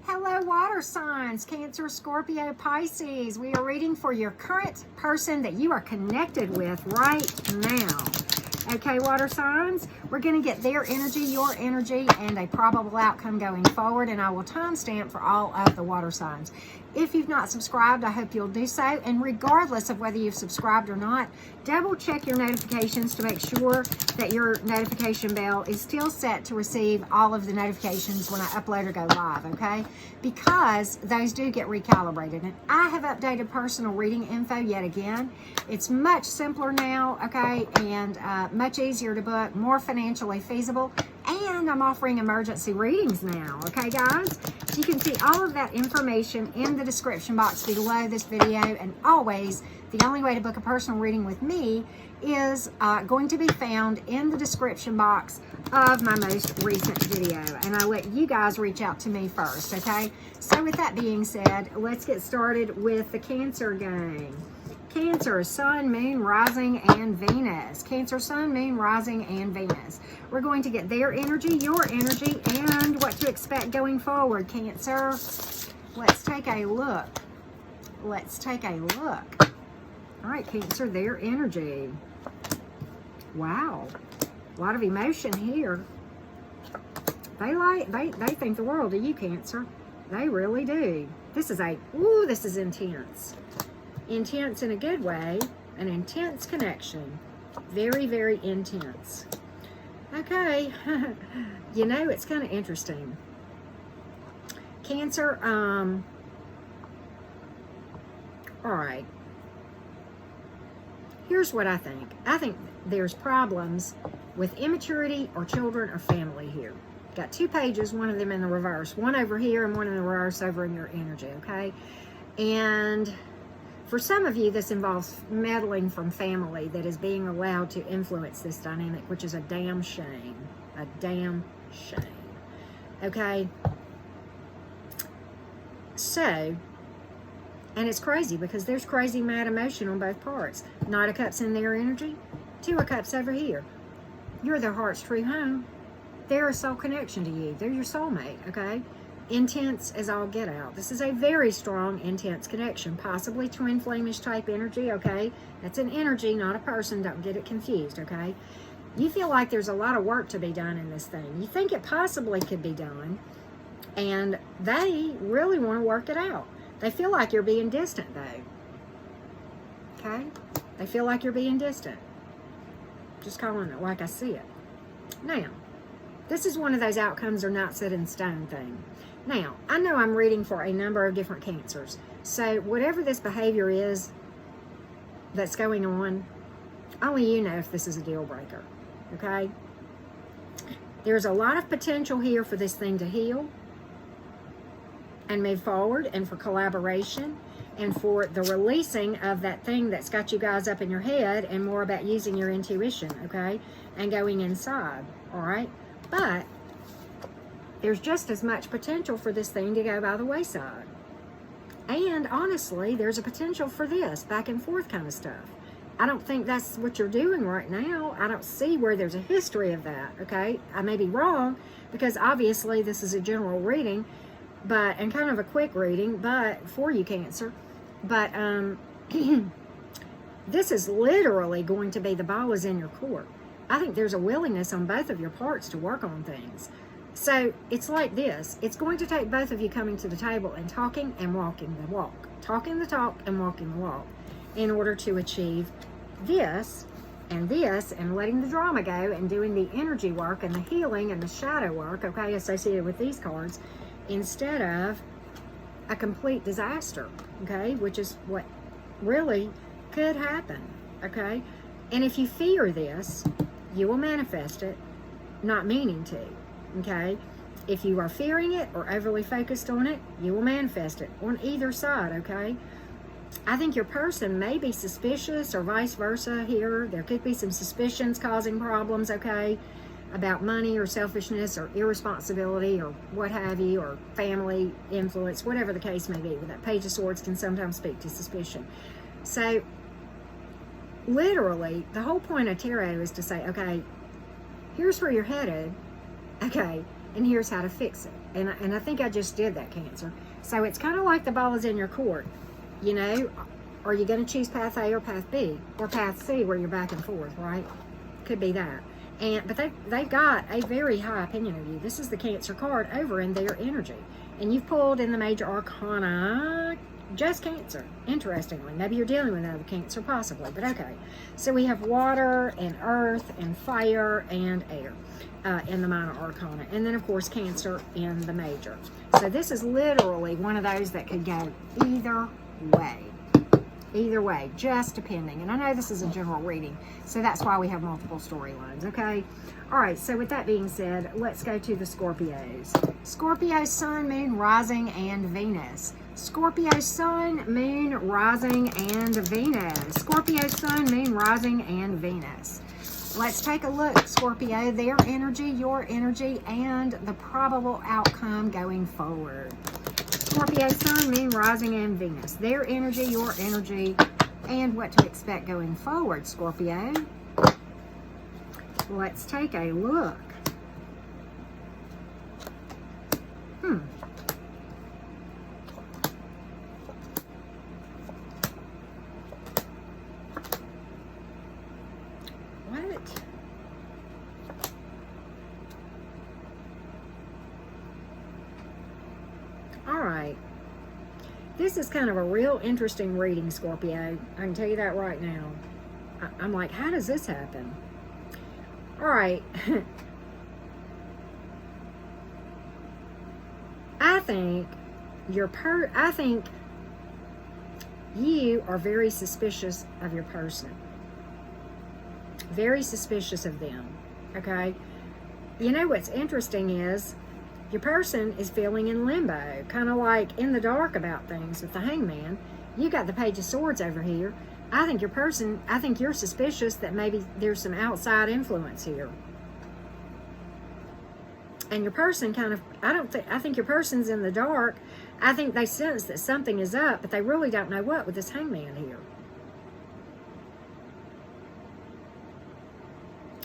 Hello, water signs, Cancer, Scorpio, Pisces. We are reading for your current person that you are connected with right now. Okay, water signs, we're going to get their energy, your energy, and a probable outcome going forward, and I will timestamp for all of the water signs. If you've not subscribed, I hope you'll do so, and regardless of whether you've subscribed or not, double check your notifications to make sure that your notification bell is still set to receive all of the notifications when I upload or go live, okay? Because those do get recalibrated, and I have updated personal reading info yet again. It's much simpler now, okay, and much easier to book, more financially feasible, and I'm offering emergency readings now, okay, guys? You can see all of that information in the description box below this video, and always, the only way to book a personal reading with me is going to be found in the description box of my most recent video, and I let you guys reach out to me first, okay? So with that being said, let's get started with the Cancer gang. Cancer, Sun, Moon, Rising, and Venus. Cancer, Sun, Moon, Rising, and Venus. We're going to get their energy, your energy, and what to expect going forward, Cancer. Let's take a look. Let's take a look. All right, Cancer, their energy. Wow. A lot of emotion here. They think the world of you, Cancer. They really do. This is intense. Intense in a good way, an intense connection. Very, very intense. Okay, you know, it's kind of interesting. Cancer, all right. Here's what I think. I think there's problems with immaturity or children or family here. Got two pages, one of them in the reverse. One over here and one in the reverse over in your energy, okay? And for some of you, this involves meddling from family that is being allowed to influence this dynamic, which is a damn shame. A damn shame. Okay? So, and it's crazy because there's crazy mad emotion on both parts. Knight of Cups in their energy, Two of Cups over here. You're their heart's true home. They're a soul connection to you. They're your soulmate, okay? Intense as all get out. This is a very strong, intense connection, possibly twin flamish type energy, okay? That's an energy, not a person. Don't get it confused, okay? You feel like there's a lot of work to be done in this thing. You think it possibly could be done, and they really want to work it out. They feel like you're being distant, though, okay? They feel like you're being distant. Just calling it like I see it. Now, this is one of those outcomes are not set in stone thing. Now, I know I'm reading for a number of different Cancers. So whatever this behavior is that's going on, only you know if this is a deal breaker, okay? There's a lot of potential here for this thing to heal and move forward, and for collaboration, and for the releasing of that thing that's got you guys up in your head, and more about using your intuition, okay? And going inside, all right? But there's just as much potential for this thing to go by the wayside. And honestly, there's a potential for this back and forth kind of stuff. I don't think that's what you're doing right now. I don't see where there's a history of that, okay? I may be wrong, because obviously this is a general reading, but, and kind of a quick reading, but for you, Cancer. But this is literally going to be the ball is in your court. I think there's a willingness on both of your parts to work on things. So it's like this. It's going to take both of you coming to the table and talking and walking the walk. Talking the talk and walking the walk in order to achieve this and letting the drama go and doing the energy work and the healing and the shadow work, okay, associated with these cards, instead of a complete disaster, okay, which is what really could happen, okay? And if you fear this, you will manifest it, not meaning to, okay? If you are fearing it or overly focused on it, you will manifest it on either side, okay? I think your person may be suspicious or vice versa here. There could be some suspicions causing problems, okay, about money or selfishness or irresponsibility or what have you, or family influence, whatever the case may be. With that Page of Swords can sometimes speak to suspicion. So literally, the whole point of tarot is to say, okay, here's where you're headed, okay, and here's how to fix it. And I think I just did that, Cancer. So it's kind of like the ball is in your court. You know, are you going to choose path A or path B or path C where you're back and forth, right? Could be that. But they've got a very high opinion of you. This is the Cancer card over in their energy. And you've pulled in the major arcana just Cancer, interestingly. Maybe you're dealing with another Cancer, possibly, but okay. So we have water and earth and fire and air in the minor arcana. And then, of course, Cancer in the major. So this is literally one of those that could go either way. Either way, just depending. And I know this is a general reading, so that's why we have multiple storylines, okay? All right, so with that being said, let's go to the Scorpios. Scorpio, Sun, Moon, Rising, and Venus. Scorpio, Sun, Moon, Rising, and Venus. Scorpio, Sun, Moon, Rising, and Venus. Let's take a look, Scorpio, their energy, your energy, and the probable outcome going forward. Scorpio, Sun, Moon, Rising, and Venus. Their energy, your energy, and what to expect going forward, Scorpio. Let's take a look. What? All right. This is kind of a real interesting reading, Scorpio. I can tell you that right now. I'm like, how does this happen? All right. I think you are very suspicious of your person. Very suspicious of them. Okay? You know what's interesting is your person is feeling in limbo, kind of like in the dark about things with the Hangman. You got the Page of Swords over here. I think you're suspicious that maybe there's some outside influence here. And your person I think your person's in the dark. I think they sense that something is up, but they really don't know what with this Hangman here.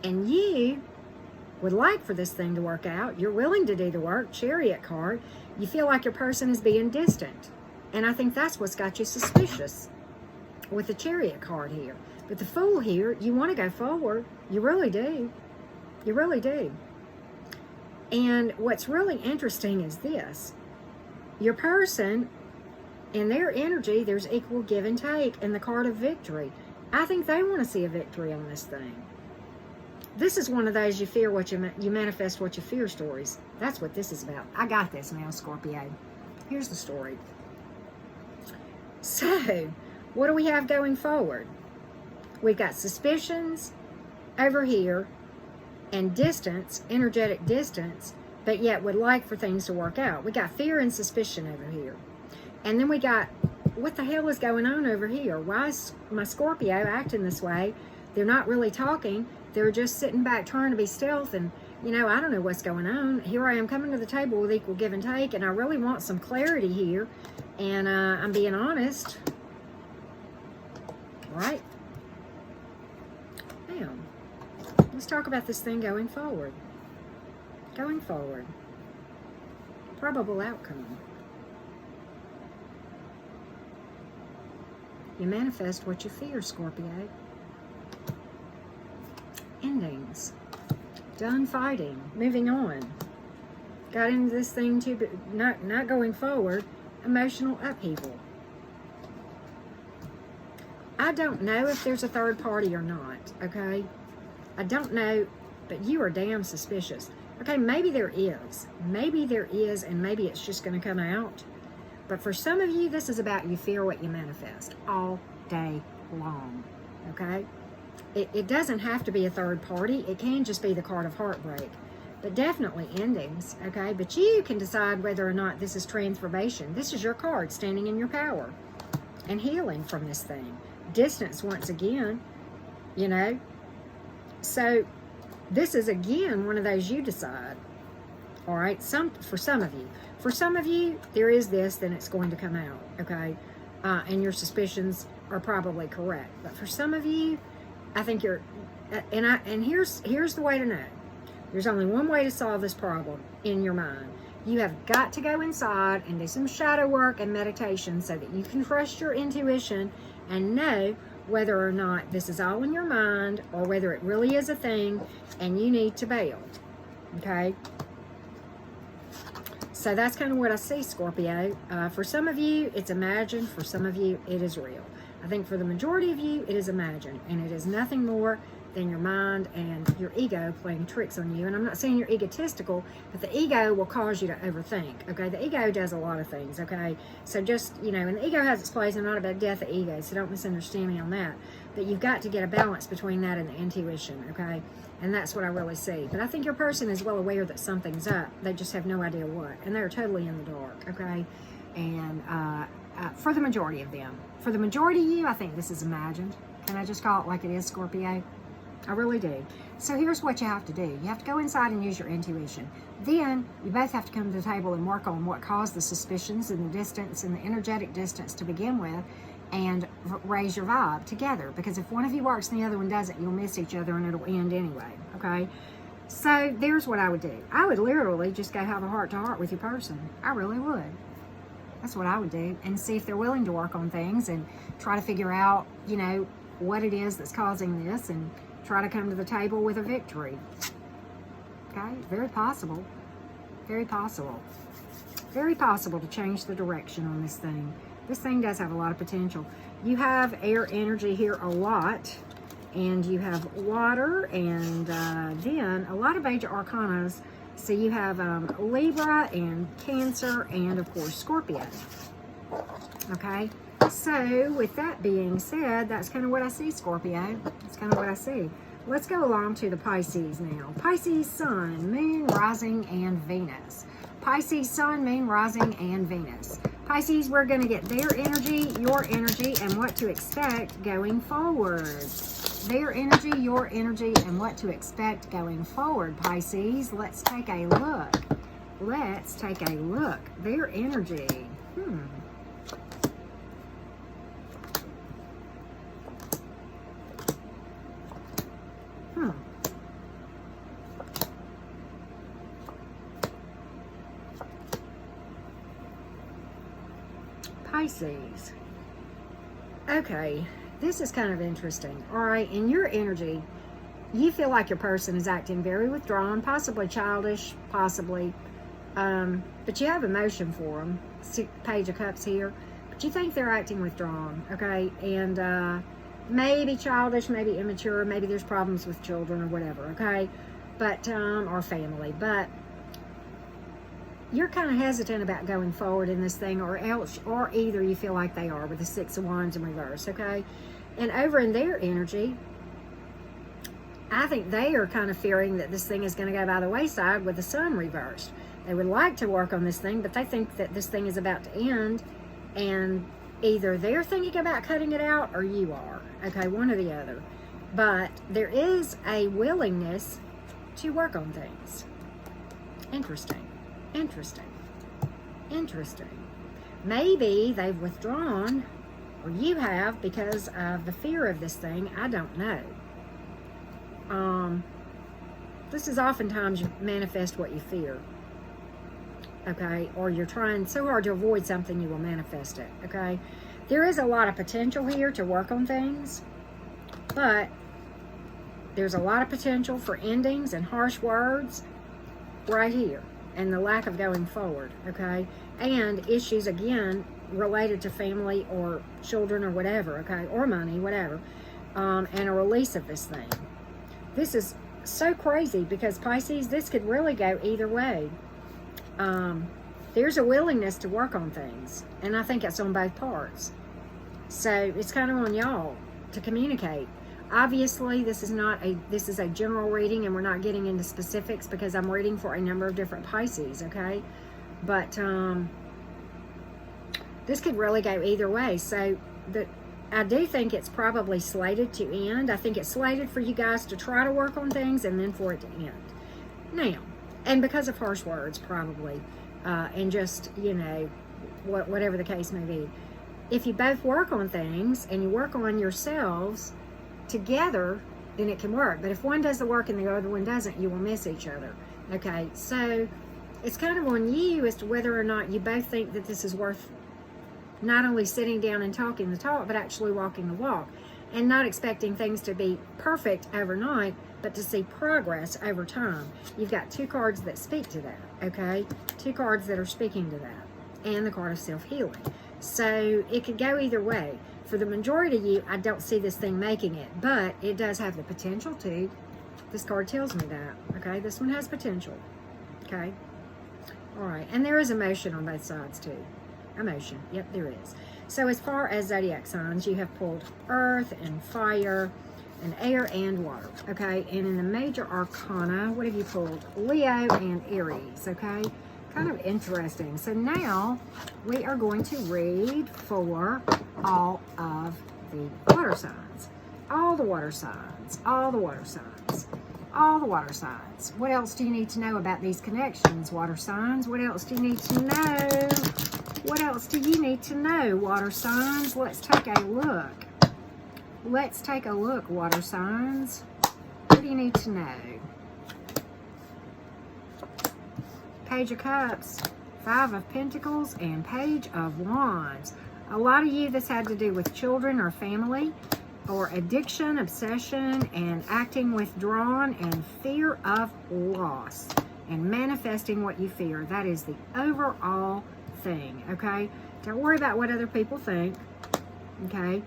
And you would like for this thing to work out. You're willing to do the work. Chariot card. You feel like your person is being distant. And I think that's what's got you suspicious with the Chariot card here. But the Fool here, you want to go forward. You really do. You really do. And what's really interesting is this. Your person, in their energy, there's equal give and take and the card of victory. I think they want to see a victory on this thing. This is one of those you manifest what you fear stories. That's what this is about. I got this now, Scorpio. Here's the story. So, what do we have going forward? We've got suspicions over here and distance, energetic distance, but yet would like for things to work out. We got fear and suspicion over here. And then we got, what the hell is going on over here? Why is my Scorpio acting this way? They're not really talking. They're just sitting back trying to be stealth, and, you know, I don't know what's going on. Here I am coming to the table with equal give and take, and I really want some clarity here, and I'm being honest. Right? Now, let's talk about this thing going forward. Going forward. Probable outcome. You manifest what you fear, Scorpio. Endings. Done fighting. Moving on. Got into this thing too, but not going forward. Emotional upheaval. I don't know if there's a third party or not, okay? I don't know, but you are damn suspicious. Okay, maybe there is. Maybe there is, and maybe it's just going to come out. But for some of you, this is about you fear what you manifest all day long, okay? It doesn't have to be a third party. It can just be the card of heartbreak. But definitely endings, okay? But you can decide whether or not this is transformation. This is your card, standing in your power and healing from this thing. Distance, once again, you know. So this is, again, one of those you decide. All right? For some of you. For some of you, there is this, then it's going to come out, okay? And your suspicions are probably correct. But for some of you, I think you're, and here's the way to know. There's only one way to solve this problem in your mind. You have got to go inside and do some shadow work and meditation so that you can trust your intuition and know whether or not this is all in your mind or whether it really is a thing and you need to bail. Okay? So that's kind of what I see, Scorpio. For some of you, it's imagined. For some of you, it is real. I think for the majority of you, it is imagined. And it is nothing more than your mind and your ego playing tricks on you. And I'm not saying you're egotistical, but the ego will cause you to overthink, okay? The ego does a lot of things, okay? So just, you know, and the ego has its place. I'm not about death of ego, so don't misunderstand me on that. But you've got to get a balance between that and the intuition, okay? And that's what I really see. But I think your person is well aware that something's up. They just have no idea what. And they're totally in the dark, okay? And for the majority of them. For the majority of you, I think this is imagined. Can I just call it like it is, Scorpio? I really do. So here's what you have to do. You have to go inside and use your intuition. Then you both have to come to the table and work on what caused the suspicions and the distance and the energetic distance to begin with, and raise your vibe together. Because if one of you works and the other one doesn't, you'll miss each other and it'll end anyway. Okay? So there's what I would do. I would literally just go have a heart-to-heart with your person. I really would. That's what I would do. And see if they're willing to work on things and try to figure out, you know, what it is that's causing this and try to come to the table with a victory. Okay? Very possible. Very possible. Very possible to change the direction on this thing. This thing does have a lot of potential. You have air energy here a lot. And you have water. And then a lot of major arcanas. So you have Libra and Cancer and, of course, Scorpio. Okay? So, with that being said, that's kind of what I see, Scorpio. That's kind of what I see. Let's go along to the Pisces now. Pisces, Sun, Moon, Rising, and Venus. Pisces, Sun, Moon, Rising, and Venus. Pisces, we're going to get their energy, your energy, and what to expect going forward. Their energy, your energy, and what to expect going forward, Pisces. Let's take a look. Let's take a look. Their energy. Pisces. Okay, this is kind of interesting. All right, in your energy, you feel like your person is acting very withdrawn, possibly childish, possibly, but you have emotion for them. Page of Cups here, but you think they're acting withdrawn, okay? And maybe childish, maybe immature, maybe there's problems with children or whatever, okay? But, or family, but you're kind of hesitant about going forward in this thing, or else, or either you feel like they are with the Six of Wands in reverse, okay? And over in their energy, I think they are kind of fearing that this thing is going to go by the wayside with the Sun reversed. They would like to work on this thing, but they think that this thing is about to end, and either they're thinking about cutting it out or you are, okay? One or the other. But there is a willingness to work on things. Interesting. Interesting. Interesting. Maybe they've withdrawn, or you have, because of the fear of this thing. I don't know. This is oftentimes you manifest what you fear. Okay? Or you're trying so hard to avoid something, you will manifest it. Okay? There is a lot of potential here to work on things, but there's a lot of potential for endings and harsh words right here. And the lack of going forward, okay? And issues, again, related to family or children or whatever, okay? Or money, whatever. And a release of this thing. This is so crazy because, Pisces, this could really go either way. There's a willingness to work on things. And I think it's on both parts. So it's kind of on y'all to communicate. Obviously, this is a general reading, and we're not getting into specifics because I'm reading for a number of different Pisces, okay? But this could really go either way. So I do think it's probably slated to end. I think it's slated for you guys to try to work on things and then for it to end. Now, and because of harsh words, probably, and just, you know, whatever the case may be. If you both work on things and you work on yourselves together, then it can work. But if one does the work and the other one doesn't, you will miss each other. Okay, so it's kind of on you as to whether or not you both think that this is worth not only sitting down and talking the talk, but actually walking the walk, and not expecting things to be perfect overnight, but to see progress over time. You've got 2 cards that speak to that, okay? 2 cards that are speaking to that, and the card of self-healing. So it could go either way. For the majority of you, I don't see this thing making it, but it does have the potential to. This card tells me that, okay? This one has potential, okay? All right, and there is emotion on both sides too. Emotion, yep, there is. So as far as zodiac signs, you have pulled earth and fire and air and water, okay? And in the major arcana, what have you pulled? Leo and Aries, okay? Kind of interesting. So now we are going to read for all of the water signs. All the water signs, all the water signs, all the water signs. What else do you need to know about these connections, water signs? What else do you need to know? What else do you need to know, water signs? Let's take a look. Let's take a look, water signs. What do you need to know? Page of Cups, 5 of Pentacles, and Page of Wands. A lot of you, this had to do with children or family, or addiction, obsession, and acting withdrawn, and fear of loss, and manifesting what you fear. That is the overall thing, okay? Don't worry about what other people think, okay?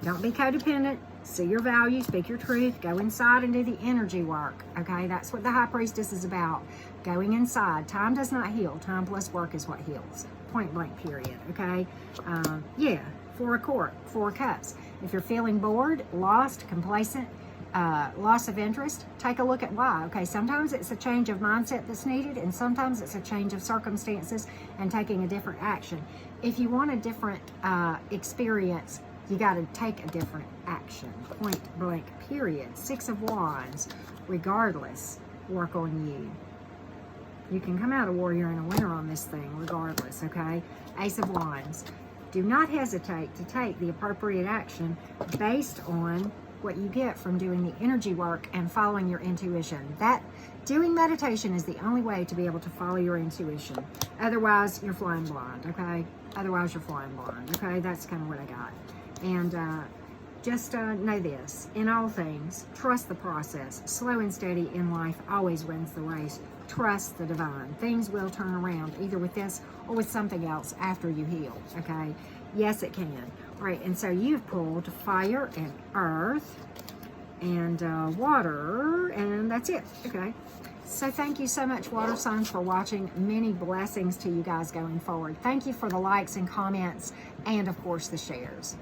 Don't be codependent. See your value, speak your truth, go inside and do the energy work, okay? That's what the High Priestess is about, going inside. Time does not heal. Time plus work is what heals. Point blank, period, okay? Yeah, 4 of Cups. If you're feeling bored, lost, complacent, loss of interest, take a look at why, okay? Sometimes it's a change of mindset that's needed, and sometimes it's a change of circumstances and taking a different action. If you want a different experience, you got to take a different action. Point blank, period. 6 of Wands. Regardless, work on you. You can come out a warrior and a winner on this thing, regardless, okay? Ace of Wands. Do not hesitate to take the appropriate action based on what you get from doing the energy work and following your intuition. That doing meditation is the only way to be able to follow your intuition. Otherwise, you're flying blind, okay? Otherwise, you're flying blind, okay? That's kind of what I got. And just know this, in all things, trust the process. Slow and steady in life always wins the race. Trust the divine. Things will turn around, either with this or with something else after you heal, okay? Yes, it can. All right, and so you've pulled fire and earth and water, and that's it, okay? So thank you so much, water signs, for watching. Many blessings to you guys going forward. Thank you for the likes and comments and, of course, the shares.